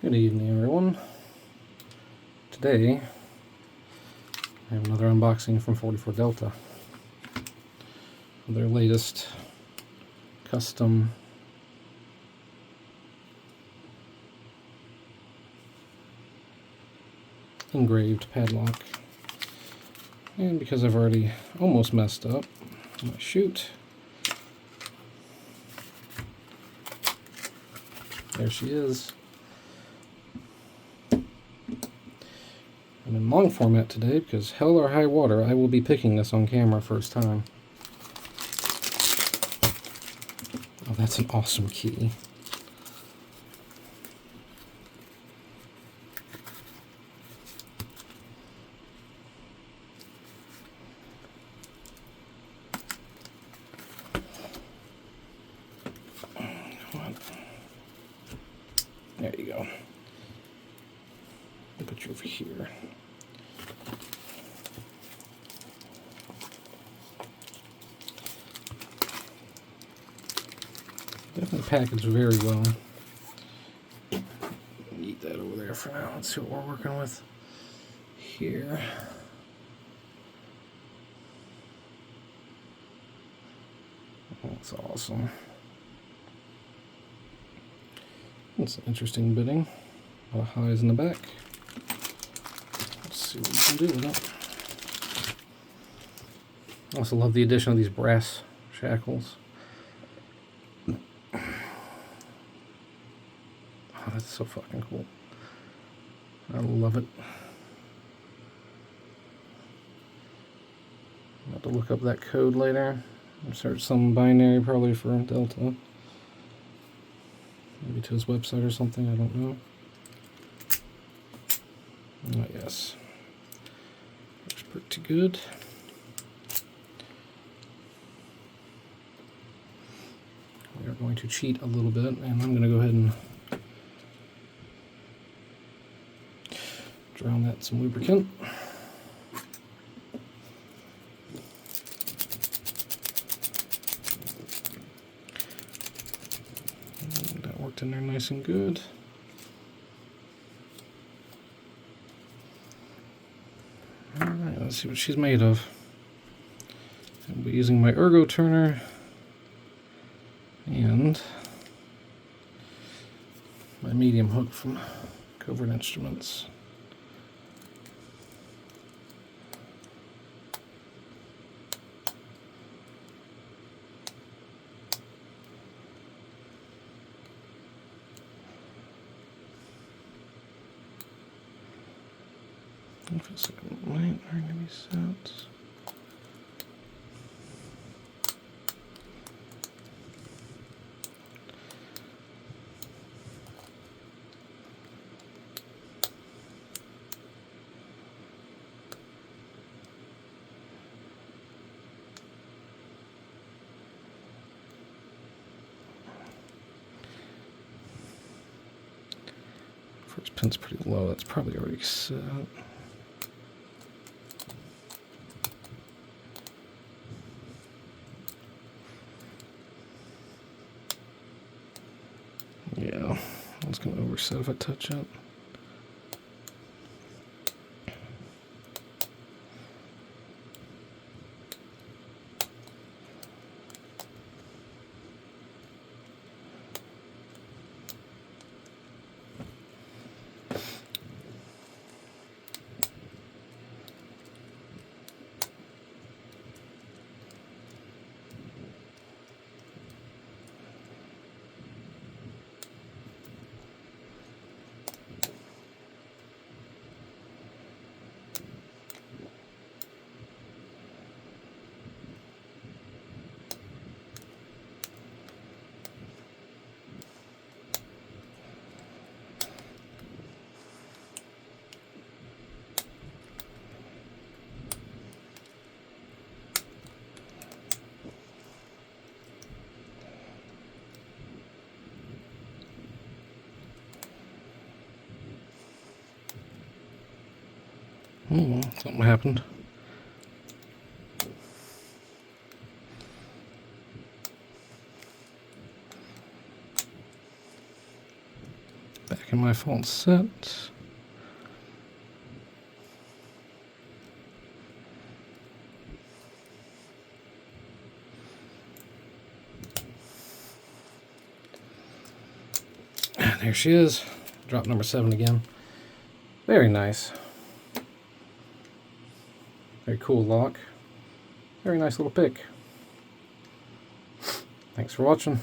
Good evening, everyone. Today, I have another unboxing from 44delta. Their latest custom engraved padlock. And because I've already almost messed up, I'm gonna shoot. There she is. I'm in long format today because hell or high water, I will be picking this on camera first time. Oh, that's an awesome key. There you go. I'll put you over here. Definitely packaged very well. Eat that over there for now. Let's see what we're working with here. That's awesome. That's interesting bitting. A lot of highs in the back. Let's see what we can do with it. I also love the addition of these brass shackles. Oh, that's so fucking cool. I love it. I'll have to look up that code later. Search some binary probably for Delta. Maybe to his website or something, I don't know. Oh, yes. Looks pretty good. We are going to cheat a little bit, and I'm going to go ahead and drown that in some lubricant. And that worked in there nice and good. Alright, let's see what she's made of. I'll be using my ergo turner and my medium hook from Covert Instruments. If it's like a light are going to be set. First pin's pretty low, that's probably already set. Yeah, I was going to overset if I touch it. Oh, something happened. Back in my false set. And there she is. Drop number 7 again. Very nice. Very cool lock. Very nice little pick. Thanks for watching.